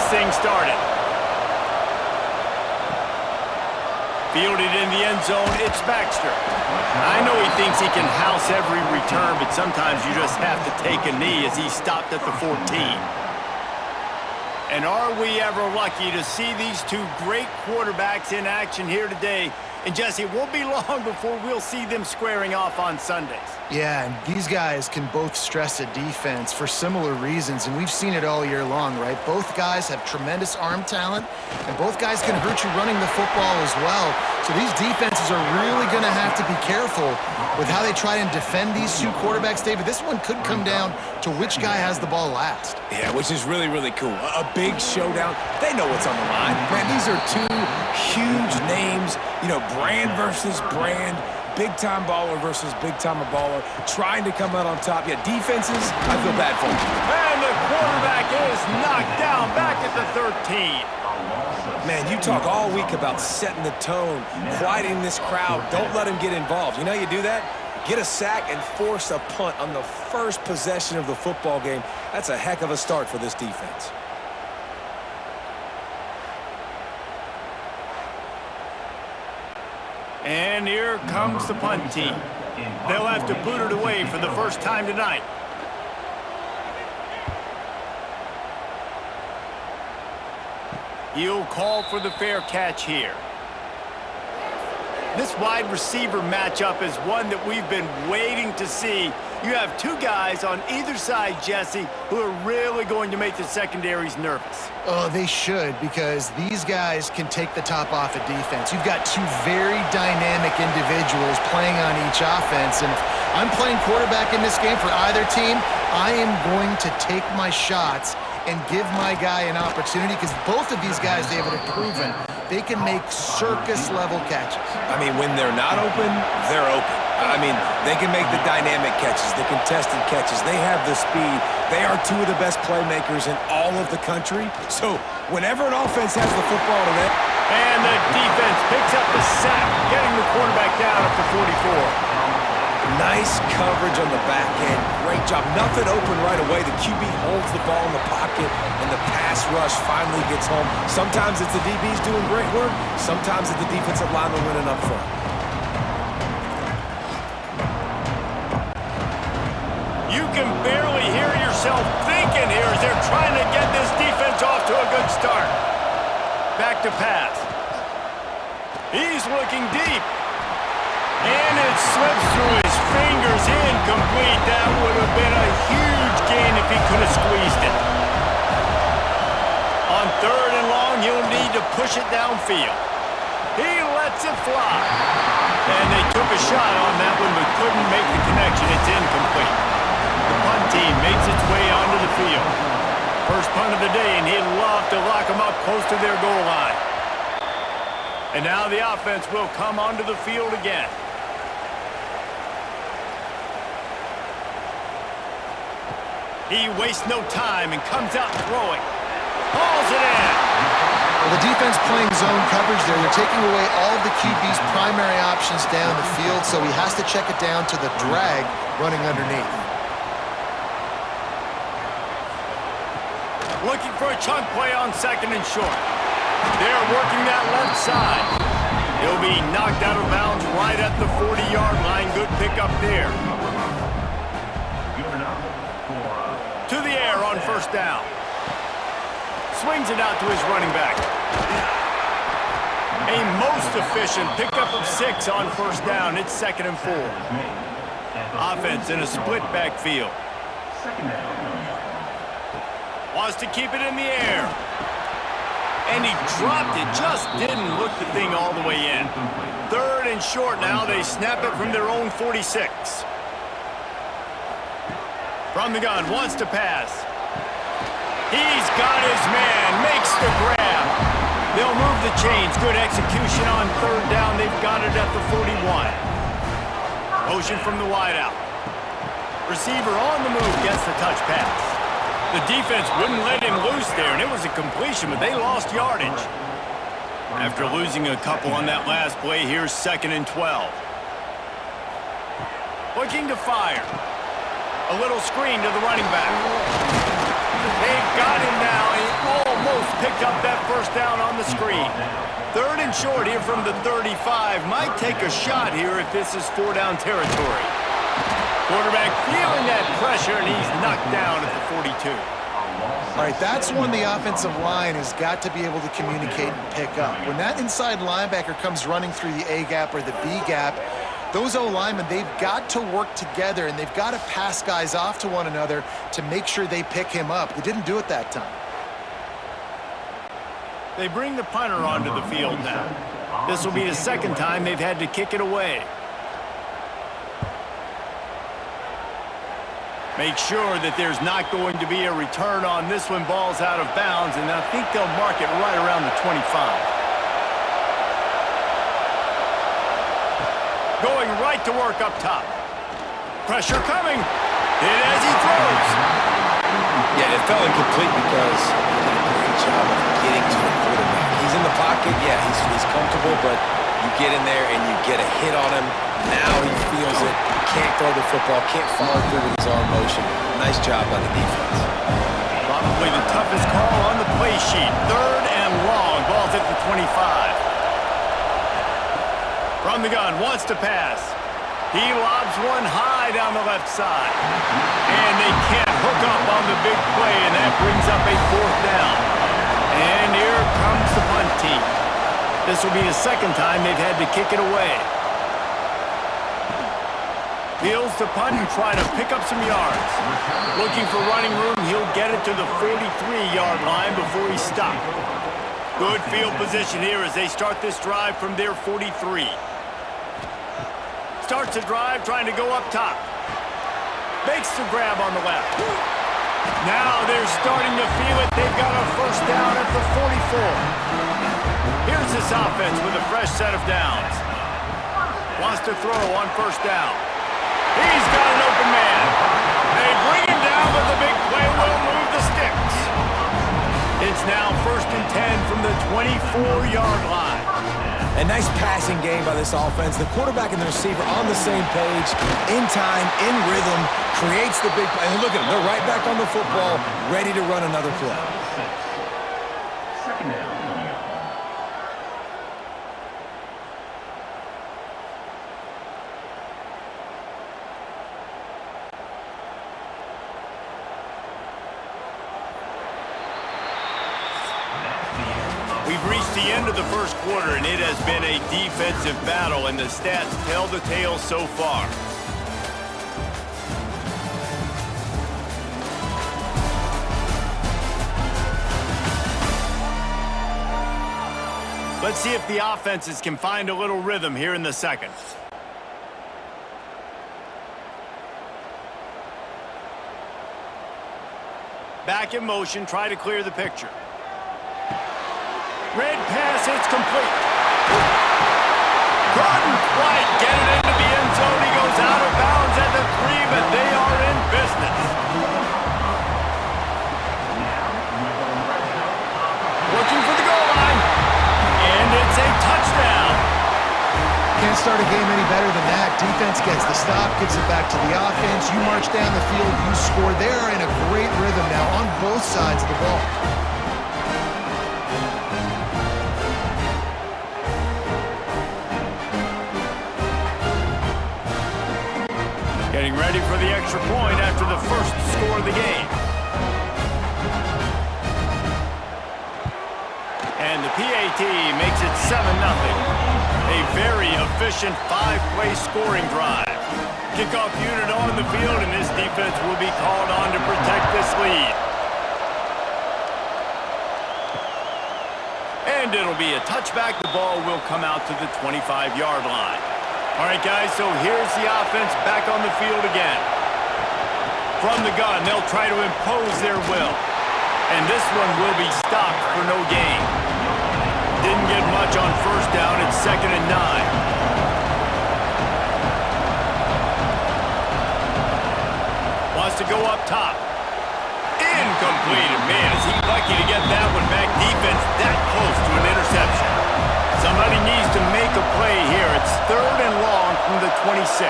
thing started. Fielded in the end zone, it's Baxter. I know he thinks he can house every return, but sometimes you just have to take a knee as he stopped at the 14. And are we ever lucky to see these two great quarterbacks in action here today? And Jesse, it won't be long before we'll see them squaring off on Sundays. Yeah, and these guys can both stress a defense for similar reasons, and we've seen it all year long, right? Both guys have tremendous arm talent, and both guys can hurt you running the football as well. So these defenses are really going to have to be careful with how they try and defend these two quarterbacks, David. This one could come down to which guy has the ball last. Yeah, which is really, really cool. A big showdown. They know what's on the line. Man, these are two huge names, you know, brand versus brand, big-time baller versus big-time baller, trying to come out on top. Yeah, defenses, I feel bad for them. And the quarterback is knocked down back at the 13. Man, you talk all week about setting the tone, quieting this crowd. Don't let them get involved. You know how you do that? Get a sack and force a punt on the first possession of the football game. That's a heck of a start for this defense. And here comes the punt team. They'll have to boot it away for the first time tonight. He'll call for the fair catch here. This wide receiver matchup is one that we've been waiting to see. You have two guys on either side, Jesse, who are really going to make the secondaries nervous. Oh, they should, because these guys can take the top off a defense. You've got two very dynamic individuals playing on each offense, and if I'm playing quarterback in this game for either team, I am going to take my shots and give my guy an opportunity, because both of these guys, David, have proven they can make circus-level catches. I mean, when they're not open, they're open. I mean, they can make the dynamic catches, the contested catches. They have the speed. They are two of the best playmakers in all of the country. So whenever an offense has the football to them. And the defense picks up the sack, getting the quarterback down at the 44. Nice coverage on the back end. Great job. Nothing open right away. The QB holds the ball in the pocket, and the pass rush finally gets home. Sometimes it's the DBs doing great work. Sometimes it's the defensive lineman winning up front. You can barely hear yourself thinking here as they're trying to get this defense off to a good start. Back to pass. He's looking deep. And it slips through his fingers, incomplete. That would have been a huge gain if he could have squeezed it. On 3rd and long, he'll need to push it downfield. He lets it fly. And they took a shot on that one, but couldn't make the connection. It's incomplete. The punt team makes its way onto the field. First punt of the day, and he'd love to lock them up close to their goal line. And now the offense will come onto the field again. He wastes no time and comes out throwing. Hauls it in. Well, the defense playing zone coverage there. They're taking away all of the QB's primary options down the field, so he has to check it down to the drag running underneath. Looking for a chunk play on 2nd and short. They're working that left side. He'll be knocked out of bounds right at the 40-yard line. Good pickup there. To the air on 1st down. Swings it out to his running back. A most efficient pickup of 6 on 1st down. It's 2nd and 4. Offense in a split backfield. Wants to keep it in the air. And he dropped it. Just didn't look the thing all the way in. 3rd and short now. They snap it from their own 46. From the gun, wants to pass. He's got his man, makes the grab. They'll move the chains. Good execution on 3rd down. They've got it at the 41. Motion from the wideout. Receiver on the move, gets the touch pass. The defense wouldn't let him loose there, and it was a completion, but they lost yardage. After losing a couple on that last play, here's 2nd and 12. Looking to fire. A little screen to the running back. They've got him now. He almost picked picked up that first down on the screen. 3rd and short here from the 35. Might take a shot here if this is 4-down territory. Quarterback feeling that pressure, and he's knocked down at the 42. All right, that's when the offensive line has got to be able to communicate and pick up. When that inside linebacker comes running through the A gap or the B gap, those O-linemen, they've got to work together, and they've got to pass guys off to one another to make sure they pick him up. They didn't do it that time. They bring the punter onto the field now. This will be the second time they've had to kick it away. Make sure that there's not going to be a return on this when ball's out of bounds, and I think they'll mark it right around the 25. Going right to work up top. Pressure coming. Hit as he throws. Yeah, it felt incomplete because he did a great job of getting to the quarterback. He's in the pocket. Yeah, he's comfortable, but you get in there and you get a hit on him. Now he feels it. Can't throw the football. Can't follow through with his arm motion. Nice job by the defense. Probably the toughest call on the play sheet. 3rd and long. Ball's at the 25. From the gun, wants to pass. He lobs one high down the left side. And they can't hook up on the big play, and that brings up a 4th down. And here comes the punt team. This will be the second time they've had to kick it away. Fields the punt and try to pick up some yards. Looking for running room, he'll get it to the 43-yard line before he's stopped. Good field position here as they start this drive from their 43. Starts the drive trying to go up top. Makes the grab on the left. Now they're starting to feel it. They've got a first down at the 44. Here's this offense with a fresh set of downs. Wants to throw on first down. He's got an open man. They bring him down, but the big play will move the sticks. It's now 1st and 10 from the 24-yard line. A nice passing game by this offense. The quarterback and the receiver on the same page, in time, in rhythm, creates the big play. And look at them. They're right back on the football, ready to run another play. Second down. We've reached the end of the first quarter, and it has been a defensive battle, and the stats tell the tale so far. Let's see if the offenses can find a little rhythm here in the second. Back in motion, try to clear the picture. Red pass, it's complete. Couldn't quite get it into the end zone. He goes out of bounds at the 3, but they are in business. Looking for the goal line. And it's a touchdown. Can't start a game any better than that. Defense gets the stop, gets it back to the offense. You march down the field, you score. They're in a great rhythm now on both sides of the ball. Getting ready for the extra point after the first score of the game. And the PAT makes it 7-0. A very efficient 5-play scoring drive. Kickoff unit on the field, and this defense will be called on to protect this lead. And it'll be a touchback. The ball will come out to the 25-yard line. All right, guys, so here's the offense back on the field again. From the gun, they'll try to impose their will. And this one will be stopped for no gain. Didn't get much on first down. It's 2nd and 9. Wants to go up top. Incomplete. Man, is he lucky to get that one back. Defense that close to an interception. Somebody needs to make a play here. It's 3rd and long from the 26.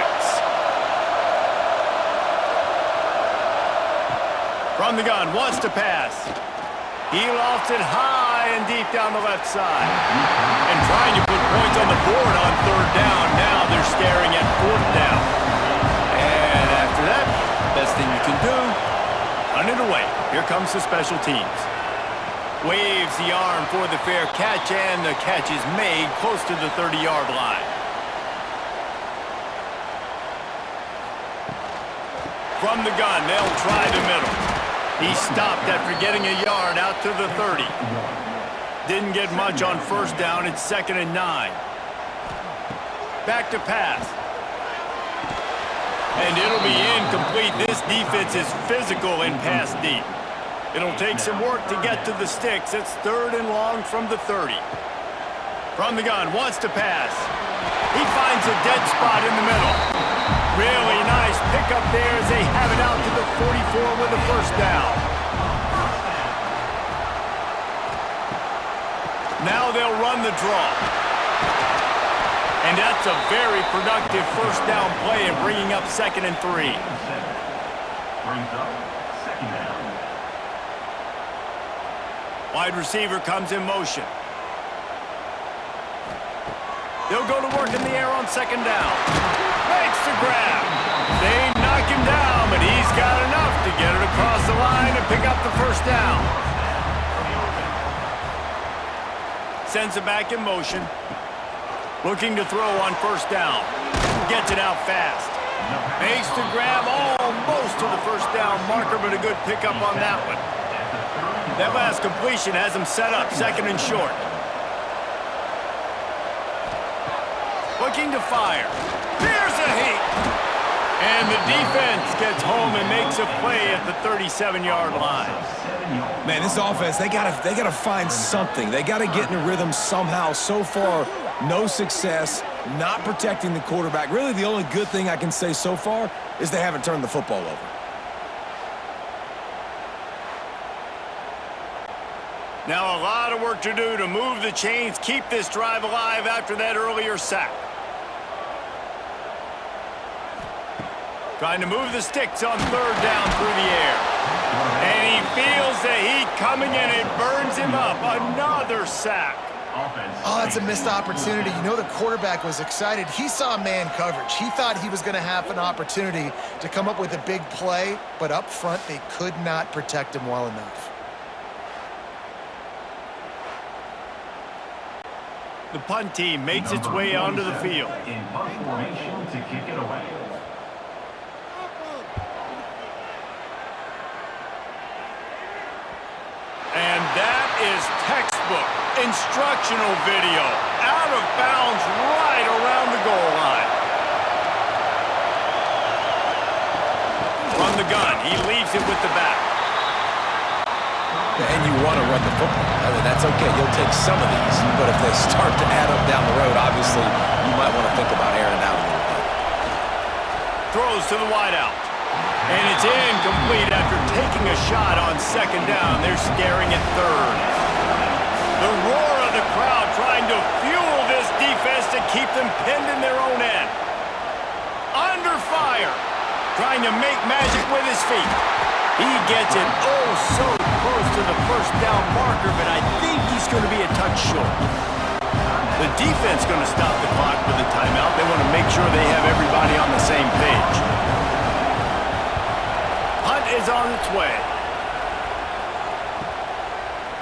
From the gun, wants to pass. He lofts it high and deep down the left side. And trying to put points on the board on third down. Now they're staring at fourth down. And after that, best thing you can do, run it away. Here comes the special teams. Waves the arm for the fair catch, and the catch is made close to the 30-yard line. From the gun, they'll try the middle. He stopped after getting a yard out to the 30. Didn't get much on first down. It's 2nd and 9. Back to pass. And it'll be incomplete. This defense is physical and pass deep. It'll take some work to get to the sticks. It's 3rd and long from the 30. From the gun, wants to pass. He finds a dead spot in the middle. Really nice pickup there as they have it out to the 44 with a first down. Now they'll run the draw. And that's a very productive first down play and bringing up 2nd and 3. Brings up 2nd down. Wide receiver comes in motion. They'll go to work in the air on 2nd down. Makes the grab. They knock him down, but he's got enough to get it across the line and pick up the first down. Sends it back in motion. Looking to throw on first down. Gets it out fast. Makes the grab almost to the first down marker, but a good pickup on that one. That last completion has him set up 2nd and short. Looking to fire. Here's a hit. And the defense gets home and makes a play at the 37-yard line. Man, this offense, they gotta find something. They gotta get in a rhythm somehow. So far, no success, not protecting the quarterback. Really, the only good thing I can say so far is they haven't turned the football over. Now a lot of work to do to move the chains, keep this drive alive after that earlier sack. Trying to move the sticks on 3rd down through the air. And he feels the heat coming and it burns him up. Another sack. Oh, that's a missed opportunity. You know the quarterback was excited. He saw man coverage. He thought he was going to have an opportunity to come up with a big play, but up front they could not protect him well enough. The punt team makes its way onto the field. In punt formation to kick it away. And that is textbook instructional video. Out of bounds right around the goal line. From the gun, he leaves it with the back. And you want to run the football. I mean, that's okay. You'll take some of these. But if they start to add up down the road, obviously, you might want to think about airing out a little bit. Throws to the wideout. And it's incomplete after taking a shot on 2nd down. They're staring at 3rd. The roar of the crowd trying to fuel this defense to keep them pinned in their own end. Under fire. Trying to make magic with his feet. He gets it oh so close to the first down marker, but I think he's going to be a touch short. The defense going to stop the clock with a timeout. They want to make sure they have everybody on the same page. Hunt is on its way.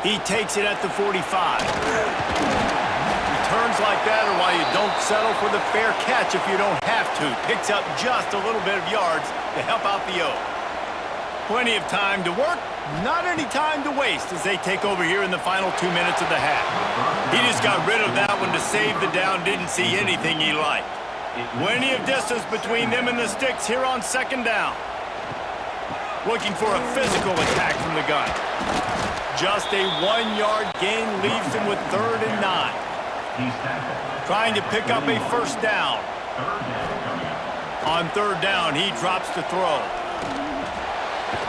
He takes it at the 45. Returns like that are why you don't settle for the fair catch if you don't have to. Picks up just a little bit of yards to help out the O. Plenty of time to work, not any time to waste as they take over here in the final 2 minutes of the half. He just got rid of that one to save the down, didn't see anything he liked. Plenty of distance between them and the sticks here on 2nd down. Looking for a physical attack from the gun. Just a 1-yard gain leaves him with 3rd and 9. Trying to pick up a first down. On 3rd down, he drops to throw.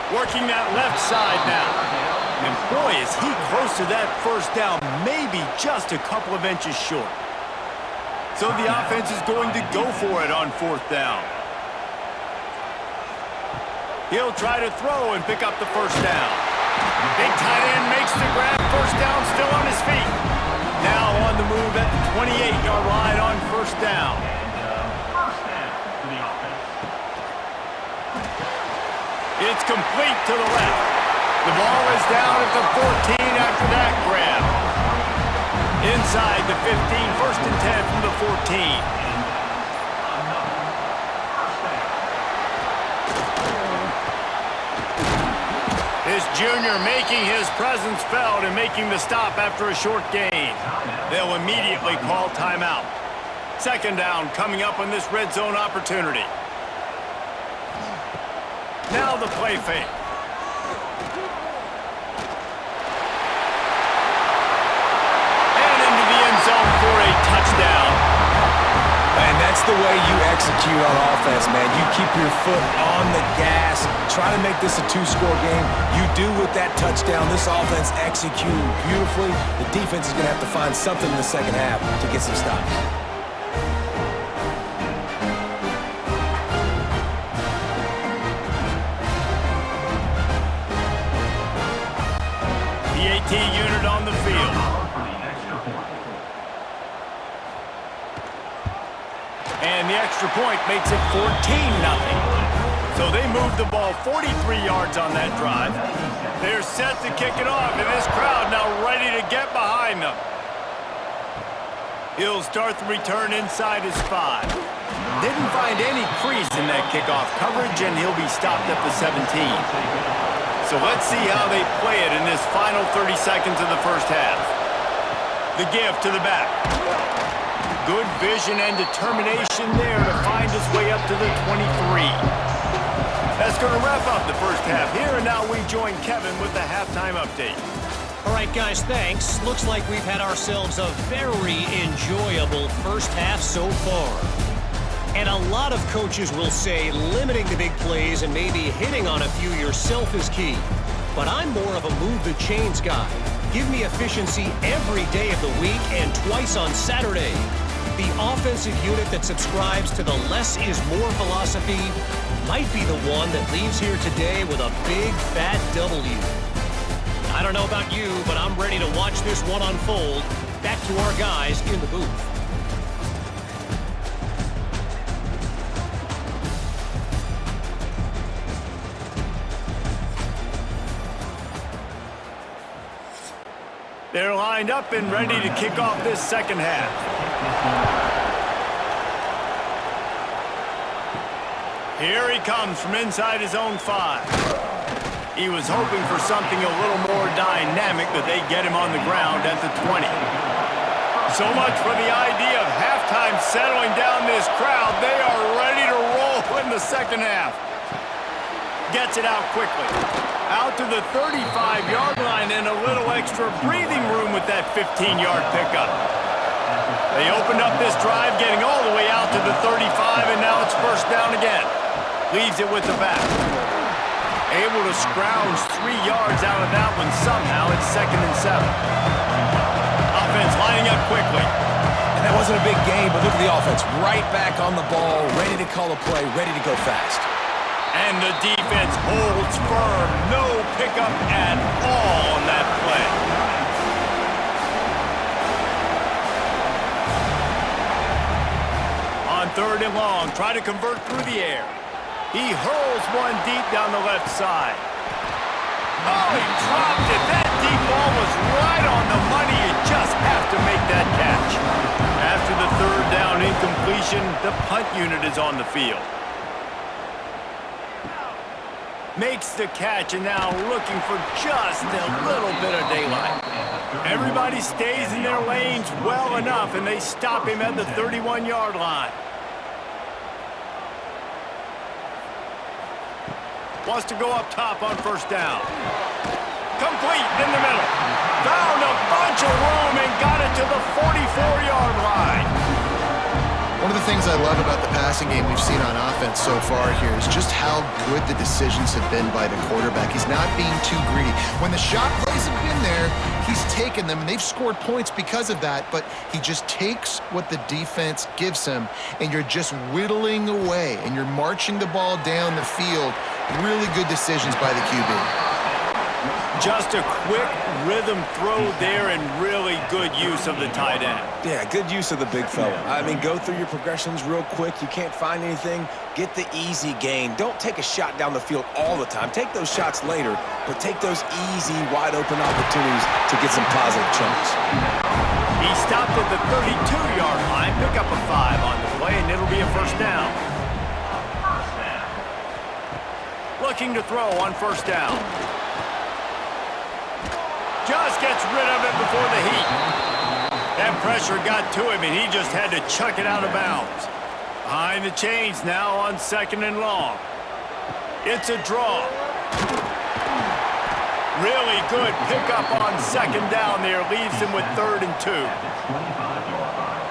Working that left side now. And boy, is he close to that first down, maybe just a couple of inches short. So the offense is going to go for it on 4th down. He'll try to throw and pick up the first down. Big tight end makes the 28-yard line on first down. First down for the offense. It's complete to the left. The ball is down at the 14 after that grab. Inside the 15, first and 10 from the 14. This junior making his presence felt and making the stop after a short gain. They'll immediately call timeout. Second down coming up on this red zone opportunity. Now the play fake. And into the end zone for a touchdown. And that's the way you execute on offense, man. You keep your foot on the gas, try to make this a two-score game. You do with that touchdown. This offense executing beautifully. The defense is going to have to find something in the second half to get some stops. The AT unit on the field. For the extra point. And the extra point makes it 14-0. So they move the ball 43 yards on that drive. They're set to kick it off, and this crowd now ready to get behind them. He'll start the return inside his 5. Didn't find any crease in that kickoff coverage, and he'll be stopped at the 17. So let's see how they play it in this final 30 seconds of the first half. The give to the back. Good vision and determination there to find his way up to the 23. That's going to wrap up the first half here, and now we join Kevin with the halftime update. All right, guys, thanks. Looks like we've had ourselves a very enjoyable first half so far. And a lot of coaches will say limiting the big plays and maybe hitting on a few yourself is key. But I'm more of a move the chains guy. Give me efficiency every day of the week and twice on Saturday. The offensive unit that subscribes to the less is more philosophy might be the one that leaves here today with a big fat W. I don't know about you, but I'm ready to watch this one unfold. Back to our guys in the booth. They're lined up and ready to kick off this second half. Here he comes from inside his own 5. He was hoping for something a little more dynamic, but they get him on the ground at the 20. So much for the idea of halftime settling down this crowd. They are ready to roll in the second half. Gets it out quickly. Out to the 35-yard line and a little extra breathing room with that 15-yard pickup. They opened up this drive getting all the way out to the 35, and now it's first down again. Leaves it with the back. Able to scrounge 3 yards out of that one somehow. It's 2nd and 7. Offense lining up quickly. And that wasn't a big game, but look at the offense. Right back on the ball, ready to call a play, ready to go fast. And the defense holds firm. No pickup at all on that play. On 3rd and long, try to convert through the air. He hurls one deep down the left side. Oh, he dropped it. That deep ball was right on the money. You just have to make that catch. After the 3rd down incompletion, the punt unit is on the field. Makes the catch, and now looking for just a little bit of daylight. Everybody stays in their lanes well enough, and they stop him at the 31-yard line. Wants to go up top on first down. Complete in the middle. Found a bunch of room and got it to the 44-yard line. One of the things I love about the passing game we've seen on offense so far here is just how good the decisions have been by the quarterback. He's not being too greedy. When the shot plays have been there, he's taken them, and they've scored points because of that, but he just takes what the defense gives him, and you're just whittling away, and you're marching the ball down the field. Really good decisions by the QB. Just a quick rhythm throw there and really good use of the tight end. Yeah, good use of the big fella. I mean, go through your progressions real quick. You can't find anything, get the easy gain. Don't take a shot down the field all the time. Take those shots later, but take those easy, wide-open opportunities to get some positive chunks. He stopped at the 32-yard line, pick up a 5 on the play, and it'll be a first down. Looking to throw on first down. Just gets rid of it before the heat. That pressure got to him, and he just had to chuck it out of bounds. Behind the chains now on 2nd and long. It's a draw. Really good pickup on 2nd down there. Leaves him with 3rd and 2.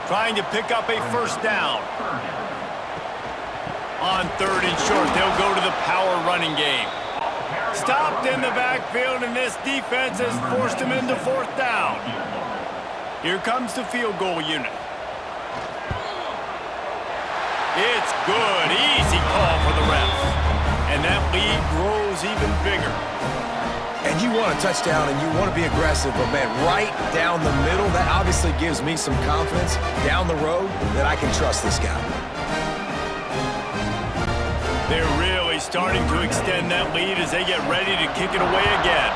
Trying to pick up a first down. On 3rd and short, they'll go to the power running game. Stopped in the backfield, and this defense has forced him into 4th down. Here comes the field goal unit. It's good. Easy call for the refs. And that lead grows even bigger. And you want a touchdown, and you want to be aggressive, but, man, right down the middle, that obviously gives me some confidence down the road that I can trust this guy. They're really starting to extend that lead as they get ready to kick it away again.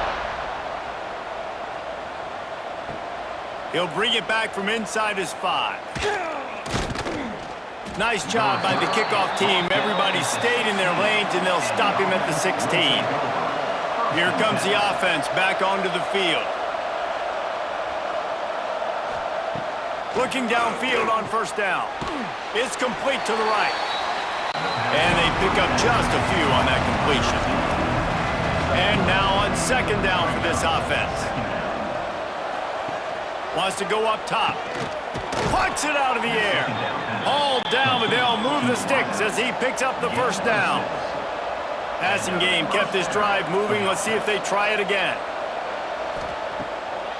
He'll bring it back from inside his 5. Nice job by the kickoff team. Everybody stayed in their lanes, and they'll stop him at the 16. Here comes the offense back onto the field. Looking downfield on first down. It's complete to the right. And they pick up just a few on that completion. And now on 2nd down for this offense. Wants to go up top. Plucks it out of the air. All down, but they'll move the sticks as he picks up the first down. Passing game kept this drive moving. Let's see if they try it again.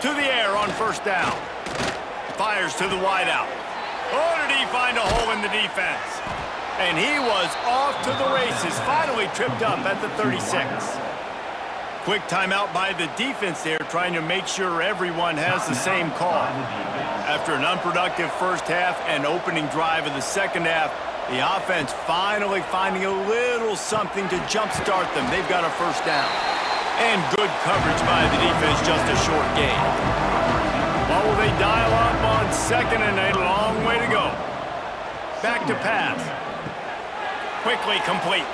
To the air on first down. Fires to the wideout. Oh, did he find a hole in the defense? And he was off to the races, finally tripped up at the 36. Quick timeout by the defense there, trying to make sure everyone has the same call. After an unproductive first half and opening drive of the second half, the offense finally finding a little something to jumpstart them. They've got a first down. And good coverage by the defense, just a short gain. What will they dial up on 2nd and a long way to go? Back to pass. Quickly complete.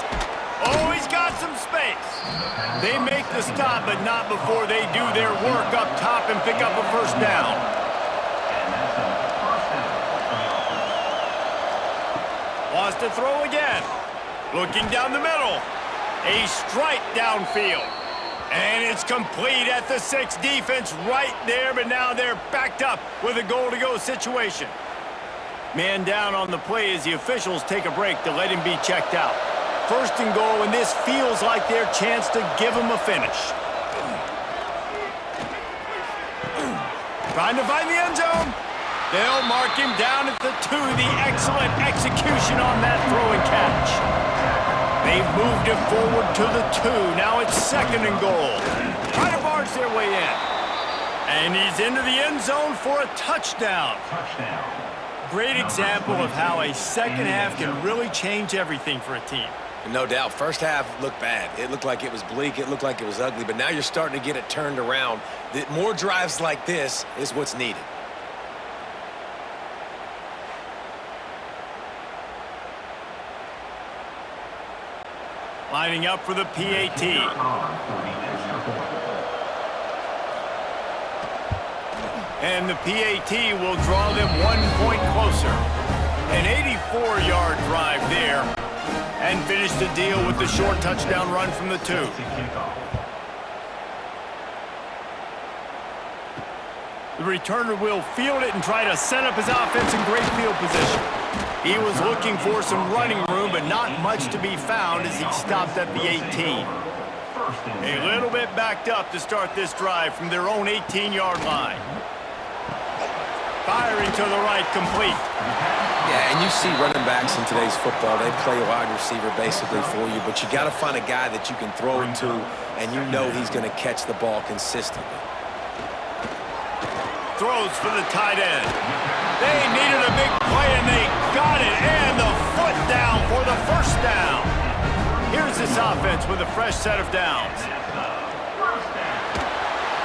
Oh, he's got some space. They make the stop, but not before they do their work up top and pick up a first down. Wants to throw again. Looking down the middle. A strike downfield. And it's complete at the 6. Defense right there, but now they're backed up with a goal-to-go situation. Man down on the play as the officials take a break to let him be checked out. 1st and goal, and this feels like their chance to give him a finish. Trying to find the end zone. They'll mark him down at the 2. The excellent execution on that throw and catch. They've moved it forward to the 2. Now it's 2nd and goal. Trying to barge their way in. And he's into the end zone for a touchdown. Great example of how a second half can really change everything for a team. No doubt. First half looked bad. It looked like it was bleak. It looked like it was ugly. But now you're starting to get it turned around. More drives like this is what's needed. Lining up for the PAT. And the PAT will draw them 1 point closer. An 84-yard drive there. And finish the deal with the short touchdown run from the 2. The returner will field it and try to set up his offense in great field position. He was looking for some running room, but not much to be found as he stopped at the 18. A little bit backed up to start this drive from their own 18-yard line. Firing to the right, complete. Yeah, and you see running backs in today's football, they play wide receiver basically for you, but you got to find a guy that you can throw it to, and you know he's going to catch the ball consistently. Throws for the tight end. They needed a big play, and they got it, and the foot down for the first down. Here's this offense with a fresh set of downs.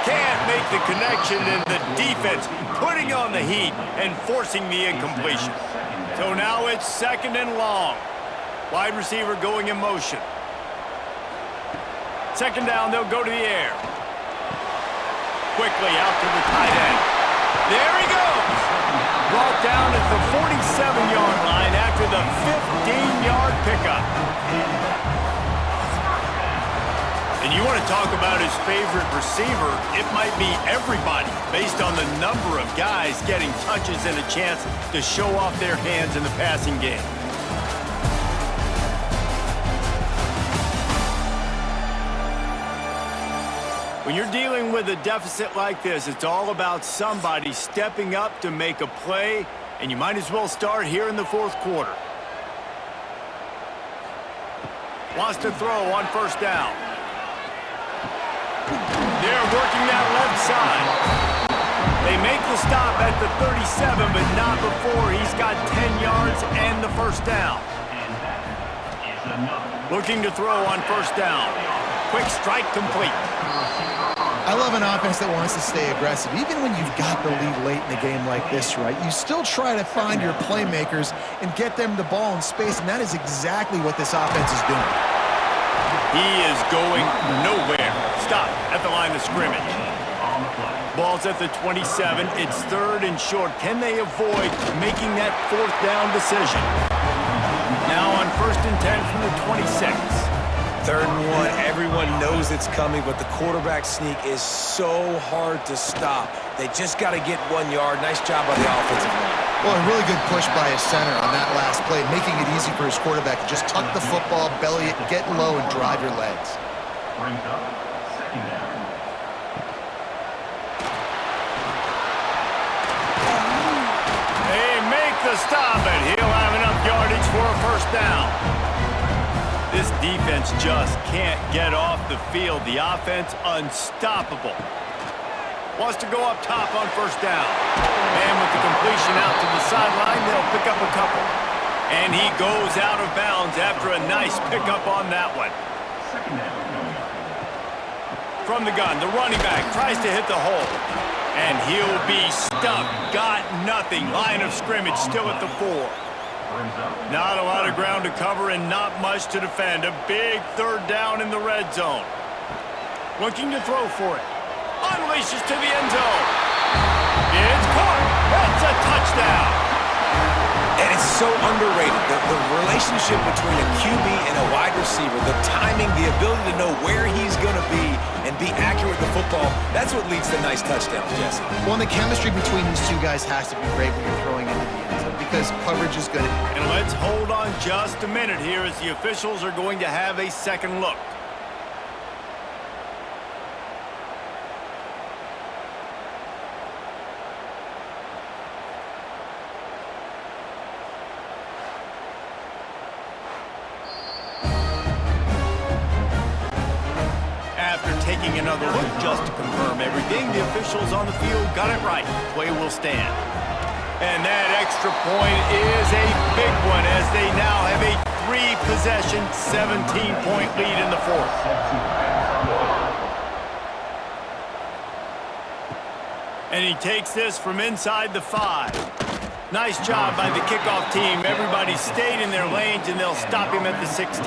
Can't make the connection, and the defense putting on the heat and forcing the incompletion. So now it's 2nd and long. Wide receiver going in motion. 2nd down, they'll go to the air. Quickly out to the tight end. There he goes! Brought down at the 47-yard line after the 15-yard pickup. And you want to talk about his favorite receiver, it might be everybody, based on the number of guys getting touches and a chance to show off their hands in the passing game. When you're dealing with a deficit like this, it's all about somebody stepping up to make a play, and you might as well start here in the 4th quarter. Wants to throw on 1st down. They're working that left side. They make the stop at the 37, but not before he's got 10 yards and the 1st down. Looking to throw on 1st down. Quick strike complete. I love an offense that wants to stay aggressive. Even when you've got the lead late in the game like this, right, you still try to find your playmakers and get them the ball in space, and that is exactly what this offense is doing. He is going nowhere. Stop at the line of scrimmage. Ball's at the 27. It's 3rd and short. Can they avoid making that 4th down decision? Now on 1st and 10 from the 26. 3rd and 1, everyone knows it's coming, but the quarterback sneak is so hard to stop. They just got to get 1 yard. Nice job by the offensive line. Well, a really good push by his center on that last play, making it easy for his quarterback to just tuck the football, belly it, get low, and drive your legs. Brings up 2nd down. They make the stop, and he'll have enough yardage for a 1st down. This defense just can't get off the field. The offense unstoppable. Wants to go up top on 1st down. And with the completion out to the sideline, they'll pick up a couple. And he goes out of bounds after a nice pickup on that one. 2nd down. From the gun, the running back tries to hit the hole. And he'll be stuffed. Got nothing. Line of scrimmage still at the 4. Not a lot of ground to cover and not much to defend. A big 3rd down in the red zone. Looking to throw for it. Unleashes to the end zone. It's caught. That's a touchdown. And it's so underrated, the relationship between a QB and a wide receiver, the timing, the ability to know where he's going to be and be accurate with the football, that's what leads to nice touchdowns, Jesse. Well, and the chemistry between these two guys has to be great when you're throwing into the end zone because coverage is good. And let's hold on just a minute here as the officials are going to have a second look. Taking another look just to confirm everything, the officials on the field got it right. Play will stand. And that extra point is a big one as they now have a 3-possession, 17-point lead in the 4th. And he takes this from inside the 5. Nice job by the kickoff team. Everybody stayed in their lanes, and they'll stop him at the 16.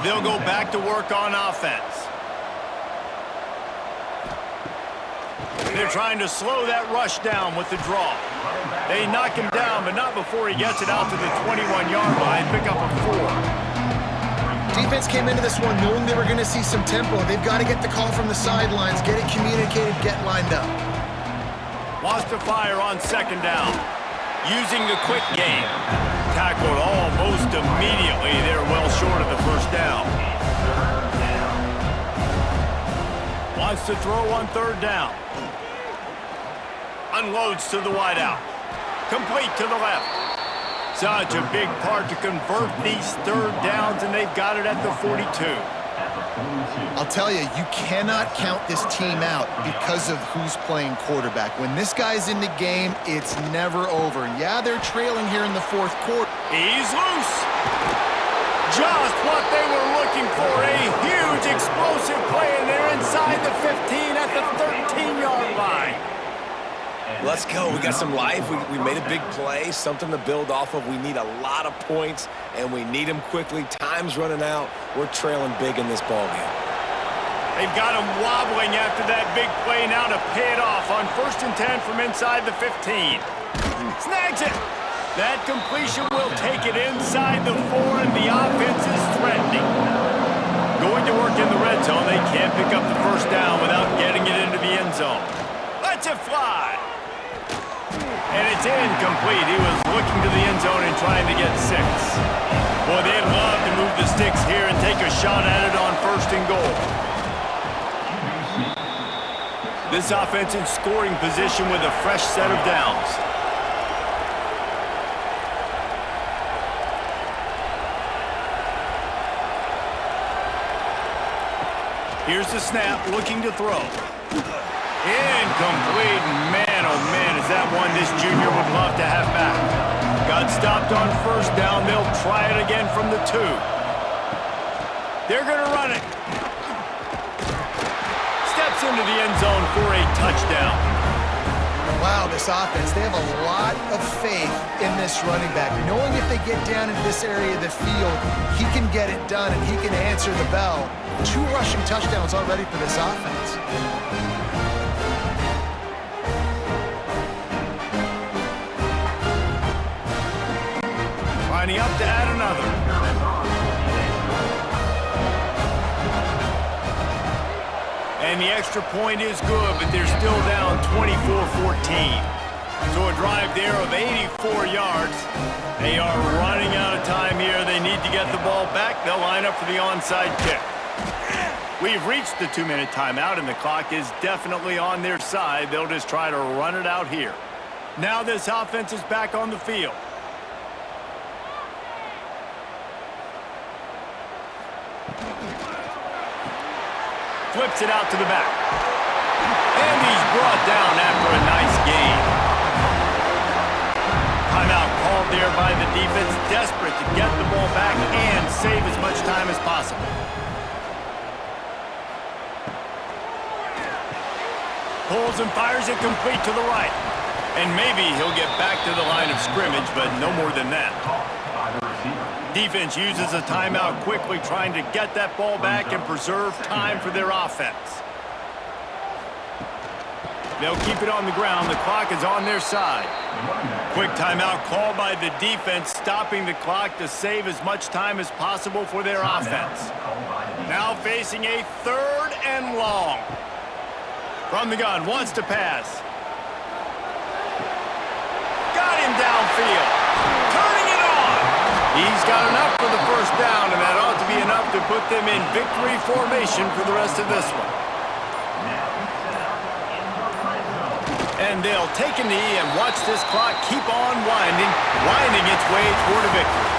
They'll go back to work on offense. They're trying to slow that rush down with the draw. They knock him down, but not before he gets it out to the 21-yard line. Pick up a 4. Defense came into this one knowing they were going to see some tempo. They've got to get the call from the sidelines, get it communicated, get lined up. Wants to fire on 2nd down. Using the quick game. Tackled almost immediately. They're well short of the 1st down. Wants to throw on 3rd down. Unloads to the wideout. Complete to the left. Such a big part to convert these third downs, and they've got it at the 42. I'll tell you, you cannot count this team out because of who's playing quarterback. When this guy's in the game, it's never over. Yeah, they're trailing here in the fourth quarter. He's loose. Just what they were looking for. A huge explosive play, and they're inside the 15 at the 13-yard line. Let's go. We got some life. We made a big play, something to build off of. We need a lot of points, and we need them quickly. Time's running out. We're trailing big in this ballgame. They've got him wobbling after that big play now to pay it off on 1st and 10 from inside the 15. Snags it. That completion will take it inside the 4, and the offense is threatening. Going to work in the red zone. They can't pick up the first down without getting it into the end zone. Let's it fly. And it's incomplete. He was looking to the end zone and trying to get 6. Boy, they'd love to move the sticks here and take a shot at it on 1st and goal. This offense in scoring position with a fresh set of downs. Here's the snap, looking to throw. Incomplete. Man, oh man, is that one this junior would love to have back. Got stopped on 1st down. They'll try it again from the 2. They're going to run it. Steps into the end zone for a touchdown. Wow, this offense, they have a lot of faith in this running back. Knowing if they get down in this area of the field, he can get it done and he can answer the bell. 2 rushing touchdowns already for this offense. Lining up to add another. And the extra point is good, but they're still down 24-14. So a drive there of 84 yards. They are running out of time here. They need to get the ball back. They'll line up for the onside kick. We've reached the 2-minute timeout, and the clock is definitely on their side. They'll just try to run it out here. Now this offense is back on the field. Flips it out to the back. And he's brought down after a nice gain. Timeout called there by the defense, desperate to get the ball back and save as much time as possible. Pulls and fires it complete to the right. And maybe he'll get back to the line of scrimmage, but no more than that. Defense uses a timeout quickly, trying to get that ball back and preserve time for their offense. They'll keep it on the ground. The clock is on their side. Quick timeout called by the defense, stopping the clock to save as much time as possible for their offense. Now facing a 3rd and long. From the gun, wants to pass. Got him downfield. Turning it on. He's got enough for the first down, and that ought to be enough to put them in victory formation for the rest of this one. And they'll take a knee and watch this clock keep on winding its way toward a victory.